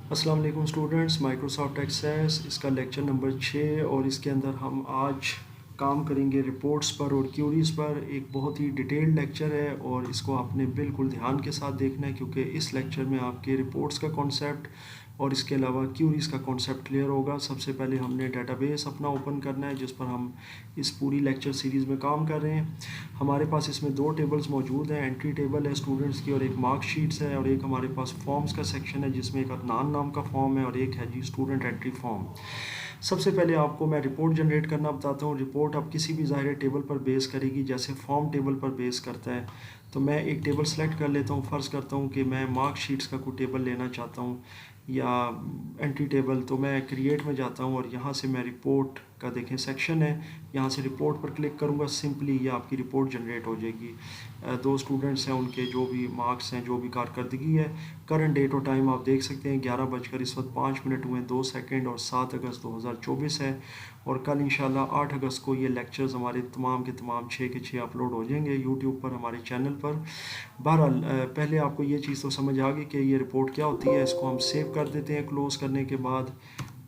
अस्सलाम वालेकुम students, Microsoft access इसका लेक्चर नंबर 6 और इसके अंदर हम आज काम करेंगे रिपोर्ट्स पर और क्यूरीज़ पर। एक बहुत ही डिटेल्ड लेक्चर है और इसको आपने बिल्कुल ध्यान के साथ देखना है क्योंकि इस लेक्चर में आपके रिपोर्ट्स का कॉन्सेप्ट और इसके अलावा क्यूरीज़ का कॉन्सेप्ट क्लियर होगा। सबसे पहले हमने डेटाबेस अपना ओपन करना है जिस पर हम इस पूरी लेक्चर सीरीज़ में काम कर रहे हैं। हमारे पास इसमें दो टेबल्स मौजूद हैं, एंट्री टेबल है स्टूडेंट्स की और एक मार्कशीट्स है, और एक हमारे पास फॉर्म्स का सेक्शन है जिसमें एक अदनान नाम का फॉर्म है और एक है जी स्टूडेंट एंट्री फॉर्म। सबसे पहले आपको मैं रिपोर्ट जनरेट करना बताता हूँ। रिपोर्ट आप किसी भी ज़ाहिर टेबल पर बेस करेगी, जैसे फॉर्म टेबल पर बेस करता है। तो मैं एक टेबल सेलेक्ट कर लेता हूँ। फ़र्ज़ करता हूँ कि मैं मार्कशीट्स का कोई टेबल लेना चाहता हूँ या एंट्री टेबल। तो मैं क्रिएट में जाता हूँ और यहाँ से मैं रिपोर्ट का देखें सेक्शन है, यहाँ से रिपोर्ट पर क्लिक करूँगा। सिंपली ये आपकी रिपोर्ट जनरेट हो जाएगी। दो स्टूडेंट्स हैं, उनके जो भी मार्क्स हैं, जो भी कारकर्दगी है। करंट डेट और टाइम आप देख सकते हैं 11 बजकर इस वक्त 5 मिनट हुए 2 सेकंड और 7 अगस्त 2024 है। और कल इंशाल्लाह 8 अगस्त को ये लेक्चर्स हमारे तमाम के तमाम 6 के 6 अपलोड हो जाएंगे यूट्यूब पर, हमारे चैनल पर। बहरहाल पहले आपको ये चीज़ तो समझ आ गई कि ये रिपोर्ट क्या होती है। इसको हम सेव कर देते हैं क्लोज़ करने के बाद।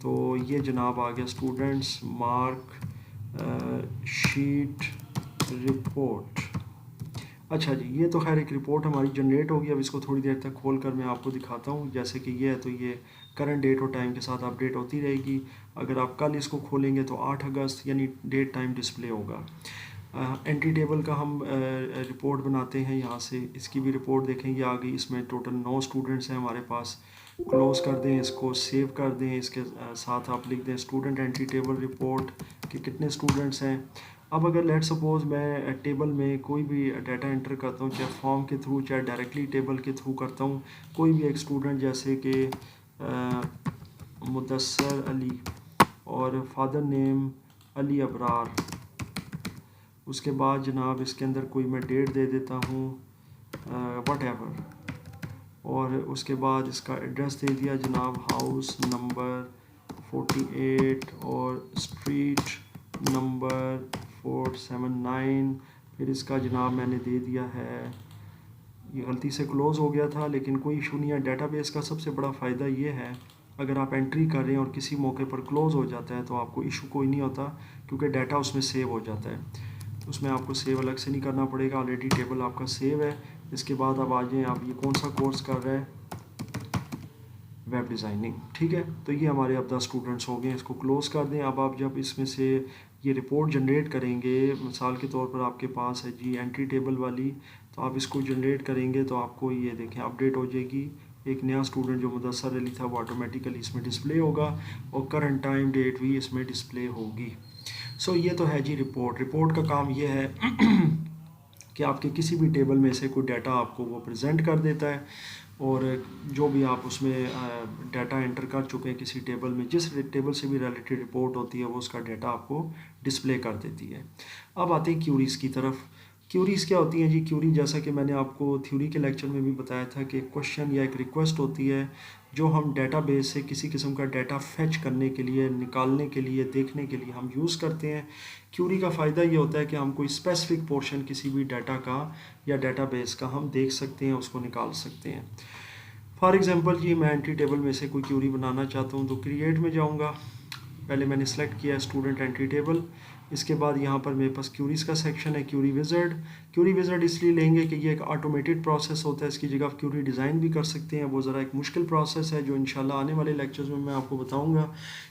तो ये जनाब आ गया स्टूडेंट्स मार्क शीट रिपोर्ट। अच्छा जी, ये तो खैर एक रिपोर्ट हमारी जनरेट होगी। अब इसको थोड़ी देर तक खोल कर मैं आपको दिखाता हूँ। जैसे कि ये है तो ये करंट डेट और टाइम के साथ अपडेट होती रहेगी। अगर आप कल इसको खोलेंगे तो 8 अगस्त यानी डेट टाइम डिस्प्ले होगा। एंट्री टेबल का हम रिपोर्ट बनाते हैं यहाँ से। इसकी भी रिपोर्ट देखेंगे आ गई। इसमें टोटल 9 स्टूडेंट्स हैं हमारे पास। क्लोज़ कर दें इसको, सेव कर दें। इसके साथ आप लिख दें स्टूडेंट एंट्री टेबल रिपोर्ट कि कितने स्टूडेंट्स हैं। अब अगर लेट सपोज़ मैं टेबल में कोई भी डाटा एंटर करता हूँ, चाहे फॉर्म के थ्रू चाहे डायरेक्टली टेबल के थ्रू करता हूँ, कोई भी एक स्टूडेंट जैसे कि मुदस्सर अली और फादर नेम अली अबरार। उसके बाद जनाब इसके अंदर कोई मैं डेट दे देता हूँ वट एवर, और उसके बाद इसका एड्रेस दे दिया जनाब हाउस नंबर 48 और स्ट्रीट नंबर 479। फिर इसका जनाब मैंने दे दिया है, ये गलती से क्लोज़ हो गया था लेकिन कोई इशू नहीं है। डेटाबेस का सबसे बड़ा फ़ायदा ये है, अगर आप एंट्री कर रहे हैं और किसी मौके पर क्लोज़ हो जाता है तो आपको इशू कोई नहीं होता क्योंकि डाटा उसमें सेव हो जाता है। उसमें आपको सेव अलग से नहीं करना पड़ेगा, ऑलरेडी टेबल आपका सेव है। इसके बाद अब आ जाएँ, आप ये कौन सा कोर्स कर रहे हैं, वेब डिज़ाइनिंग, ठीक है। तो ये हमारे अब 10 स्टूडेंट्स हो गए। इसको क्लोज़ कर दें। अब आप जब इसमें से ये रिपोर्ट जनरेट करेंगे, मिसाल के तौर पर आपके पास है जी एंट्री टेबल वाली, तो आप इसको जनरेट करेंगे तो आपको ये देखें अपडेट हो जाएगी। एक नया स्टूडेंट जो मुदस्सर अली था वो ऑटोमेटिकली इसमें डिस्प्ले होगा और करंट टाइम डेट भी इसमें डिस्प्ले होगी। सो ये तो है जी रिपोर्ट। रिपोर्ट का काम ये है कि आपके किसी भी टेबल में से कोई डाटा आपको वो प्रेजेंट कर देता है और जो भी आप उसमें डाटा एंटर कर चुके हैं किसी टेबल में, जिस टेबल से भी रिलेटेड रिपोर्ट होती है वो उसका डाटा आपको डिस्प्ले कर देती है। अब आते हैं क्यूरीज़ की तरफ। क्यूरीज़ क्या होती हैं जी? क्यूरी जैसा कि मैंने आपको थ्योरी के लेक्चर में भी बताया था कि क्वेश्चन या एक रिक्वेस्ट होती है जो हम डेटाबेस से किसी किस्म का डाटा फेच करने के लिए, निकालने के लिए, देखने के लिए हम यूज़ करते हैं। क्यूरी का फ़ायदा ये होता है कि हम कोई स्पेसिफिक पोर्शन किसी भी डाटा का या डाटाबेस का हम देख सकते हैं, उसको निकाल सकते हैं। फॉर एग्ज़ाम्पल जी, मैं एंट्री टेबल में से कोई क्यूरी बनाना चाहता हूँ तो क्रिएट में जाऊँगा। पहले मैंने सेलेक्ट किया स्टूडेंट एंट्री टेबल। इसके बाद यहाँ पर मेरे पास क्यूरीज़ का सेक्शन है, क्यूरी विज़ार्ड। क्यूरी विज़ार्ड इसलिए लेंगे कि ये एक ऑटोमेटेड प्रोसेस होता है। इसकी जगह आप क्यूरी डिज़ाइन भी कर सकते हैं, वो ज़रा एक मुश्किल प्रोसेस है जो इंशाल्लाह आने वाले लेक्चर्स में मैं आपको बताऊंगा।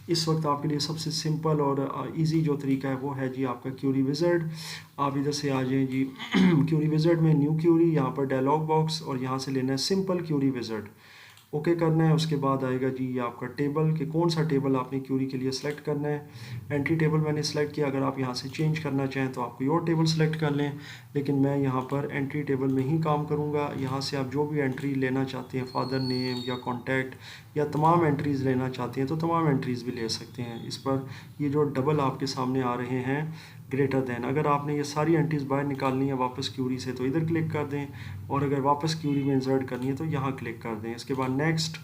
इस वक्त आपके लिए सबसे सिंपल और इजी जो तरीका है वो है जी आपका क्यूरी विज़ार्ड। आप इधर से आ जाएँ जी क्यूरी विज़ार्ड में न्यू क्यूरी, यहाँ पर डायलॉग बॉक्स, और यहाँ से लेना है सिंपल क्यूरी विज़ार्ड। ओके करना है। उसके बाद आएगा जी ये आपका टेबल कि कौन सा टेबल आपने क्यूरी के लिए सेलेक्ट करना है। एंट्री टेबल मैंने सेलेक्ट किया। अगर आप यहाँ से चेंज करना चाहें तो आप कोई और टेबल सेलेक्ट कर लें, लेकिन मैं यहाँ पर एंट्री टेबल में ही काम करूँगा। यहाँ से आप जो भी एंट्री लेना चाहते हैं, फादर नेम या कॉन्टैक्ट या तमाम एंट्रीज़ लेना चाहते हैं तो तमाम एंट्रीज़ भी ले सकते हैं। इस पर ये जो डबल आपके सामने आ रहे हैं ग्रेटर दैन, अगर आपने ये सारी एंट्रीज़ बाहर निकालनी है वापस क्यूरी से तो इधर क्लिक कर दें, और अगर वापस क्यूरी में इंसर्ट करनी है तो यहाँ क्लिक कर दें। इसके बाद नेक्स्ट,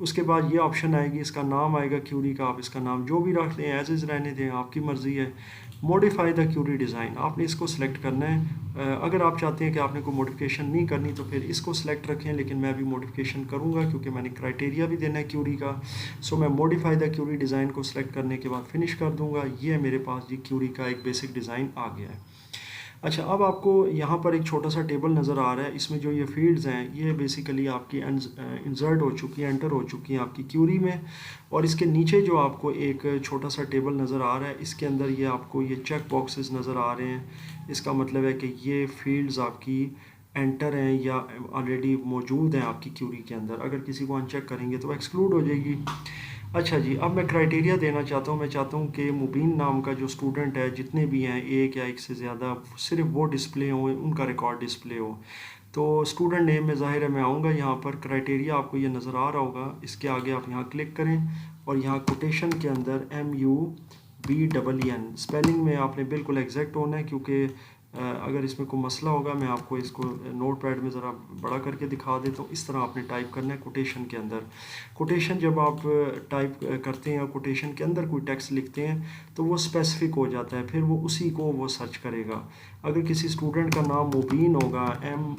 उसके बाद ये ऑप्शन आएगी, इसका नाम आएगा क्यूरी का, आप इसका नाम जो भी रख दें, एज इज़ रहने दें, आपकी मर्ज़ी है। मॉडिफाई द क्यूरी डिज़ाइन, आपने इसको सिलेक्ट करना है। अगर आप चाहते हैं कि आपने कोई मॉडिफिकेशन नहीं करनी तो फिर इसको सिलेक्ट रखें, लेकिन मैं अभी मॉडिफिकेशन करूँगा क्योंकि मैंने क्राइटेरिया भी देना है क्यूरी का। सो मैं मॉडिफाई द क्यूरी डिज़ाइन को सिलेक्ट करने के बाद फिनिश कर दूँगा। ये मेरे पास जी क्यूरी का एक बेसिक डिज़ाइन आ गया है। अच्छा, अब आपको यहाँ पर एक छोटा सा टेबल नज़र आ रहा है, इसमें जो ये फील्ड्स हैं ये बेसिकली आपकी इंसर्ट हो चुकी हैं, एंटर हो चुकी हैं आपकी क्यूरी में। और इसके नीचे जो आपको एक छोटा सा टेबल नज़र आ रहा है, इसके अंदर ये आपको ये चेक बॉक्सेस नज़र आ रहे हैं। इसका मतलब है कि ये फील्ड्स आपकी एंटर हैं या ऑलरेडी मौजूद हैं आपकी क्यूरी के अंदर। अगर किसी को अनचेक करेंगे तो एक्सक्लूड हो जाएगी। अच्छा जी, अब मैं क्राइटेरिया देना चाहता हूँ। मैं चाहता हूँ कि मुबीन नाम का जो स्टूडेंट है, जितने भी हैं, एक या एक से ज़्यादा, सिर्फ वो डिस्प्ले हो, उनका रिकॉर्ड डिस्प्ले हो। तो स्टूडेंट नेम में ज़ाहिर है मैं आऊँगा यहाँ पर, क्राइटेरिया आपको ये नज़र आ रहा होगा, इसके आगे आप यहाँ क्लिक करें और यहाँ कोटेशन के अंदर MUBEEN, स्पेलिंग में आपने बिल्कुल एग्जैक्ट होना है, क्योंकि अगर इसमें कोई मसला होगा मैं आपको इसको नोट पैड में ज़रा बड़ा करके दिखा देता हूँ। इस तरह आपने टाइप करना है कोटेशन के अंदर। कोटेशन जब आप टाइप करते हैं और कोटेशन के अंदर कोई टेक्स्ट लिखते हैं तो वो स्पेसिफिक हो जाता है, फिर वो उसी को वो सर्च करेगा। अगर किसी स्टूडेंट का नाम मुबीन होगा,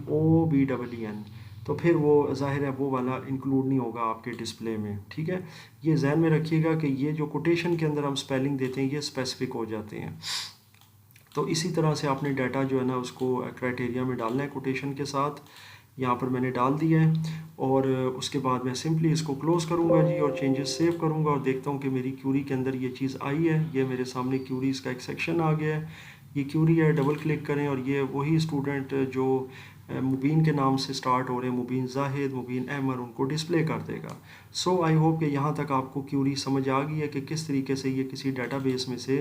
MOBEEN, तो फिर वो ज़ाहिर है वो वाला इंक्लूड नहीं होगा आपके डिस्प्ले में। ठीक है, ये जहन में रखिएगा कि ये जो कोटेशन के अंदर हम स्पेलिंग देते हैं ये स्पेसिफिक हो जाते हैं। तो इसी तरह से आपने डाटा जो है ना उसको क्राइटेरिया में डालना है कोटेशन के साथ। यहाँ पर मैंने डाल दिया है और उसके बाद मैं सिंपली इसको क्लोज़ करूँगा जी और चेंजेस सेव करूँगा और देखता हूँ कि मेरी क्यूरी के अंदर ये चीज़ आई है। ये मेरे सामने क्यूरीज़ का एक सेक्शन आ गया है, ये क्यूरी है, डबल क्लिक करें और ये वही स्टूडेंट जो मुबीन के नाम से स्टार्ट हो रहे हैं, मुबीन जाहिद, मुबीन अहमद, उनको डिस्प्ले कर देगा। सो आई होप कि यहाँ तक आपको क्यूरी समझ आ गई है कि किस तरीके से ये किसी डेटाबेस में से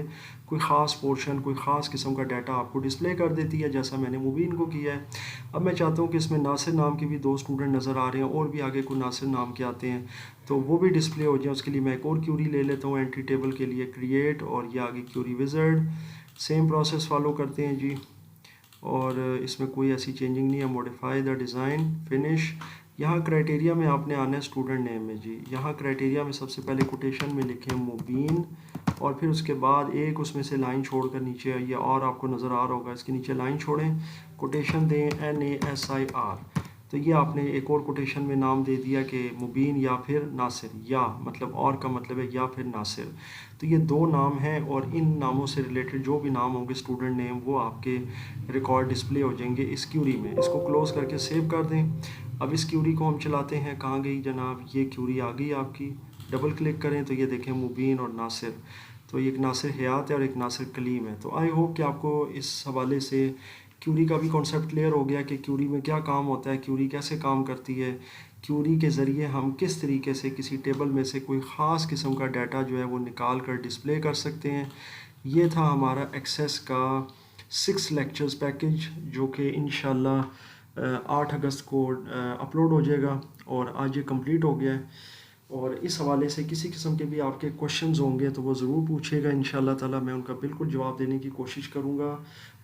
कोई ख़ास पोर्शन, कोई ख़ास किस्म का डाटा आपको डिस्प्ले कर देती है, जैसा मैंने मुबीन को किया है। अब मैं चाहता हूँ कि इसमें नासिर नाम के भी 2 स्टूडेंट नज़र आ रहे हैं और भी आगे कोई नासिर नाम के आते हैं तो वो भी डिस्प्ले हो जाए। उसके लिए मैं एक और क्यूरी ले लेता हूँ, एंट्री टेबल के लिए क्रिएट, और ये आगे query wizard. Same process follow करते हैं जी, और इसमें कोई ऐसी चेंजिंग नहीं है। Modify the design, finish. यहाँ क्राइटेरिया में आपने आना है स्टूडेंट नेम में जी। यहाँ क्राइटेरिया में सबसे पहले कोटेशन में लिखें मुबीन, और फिर उसके बाद एक उसमें से लाइन छोड़कर नीचे, ये और आपको नज़र आ रहा होगा, इसके नीचे लाइन छोड़ें, कोटेशन दें NASIR। तो ये आपने एक और कोटेशन में नाम दे दिया कि मुबीन या फिर नासिर, या मतलब और का मतलब है या फिर नासिर। तो ये 2 नाम हैं और इन नामों से रिलेटेड जो भी नाम होंगे स्टूडेंट नेम, वो आपके रिकॉर्ड डिस्प्ले हो जाएंगे इस क्यूरी में। इसको क्लोज़ करके सेव कर दें। अब इस क्यूरी को हम चलाते हैं। कहाँ गई जनाब, ये क्यूरी आ गई आपकी। डबल क्लिक करें तो ये देखें मुबीन और नासिर, तो एक नासिर हयात है और एक नासिर कलीम है। तो आई होप कि आपको इस हवाले से क्यूरी का भी कॉन्सेप्ट क्लियर हो गया कि क्यूरी में क्या काम होता है, क्यूरी कैसे काम करती है, क्यूरी के ज़रिए हम किस तरीके से किसी टेबल में से कोई ख़ास किस्म का डाटा जो है वो निकाल कर डिस्प्ले कर सकते हैं। ये था हमारा एक्सेस का 6 लेक्चर्स पैकेज, जो कि इंशाल्लाह 8 अगस्त को अपलोड हो जाएगा, और आज ये कंप्लीट हो गया है। और इस हवाले से किसी किस्म के भी आपके क्वेश्चंस होंगे तो वो ज़रूर पूछिएगा, इंशाल्लाह ताला मैं उनका बिल्कुल जवाब देने की कोशिश करूँगा।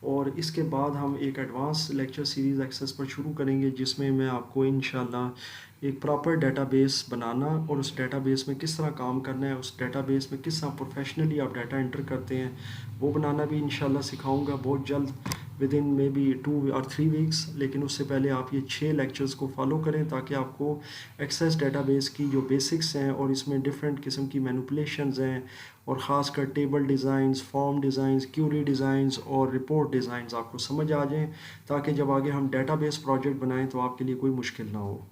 और इसके बाद हम एक एडवांस लेक्चर सीरीज़ एक्सेस पर शुरू करेंगे, जिसमें मैं आपको इंशाल्लाह एक प्रॉपर डेटाबेस बनाना और उस डेटाबेस में किस तरह काम करना है, उस डेटाबेस में किस तरह प्रोफेशनली आप डाटा एंटर करते हैं, वो बनाना भी इंशाल्लाह सिखाऊंगा बहुत जल्द, विद इन मे बी 2 और 3 वीक्स। लेकिन उससे पहले आप ये 6 लेक्चर्स को फॉलो करें ताकि आपको एक्सेस डेटाबेस की जो बेसिक्स हैं, और इसमें डिफरेंट किस्म की मैनिपुलेशंस हैं, और ख़ासकर table designs, form designs, query designs और रिपोर्ट डिज़ाइंस आपको समझ आ जाएं, ताकि जब आगे हम डेटाबेस प्रोजेक्ट बनाएं तो आपके लिए कोई मुश्किल ना हो।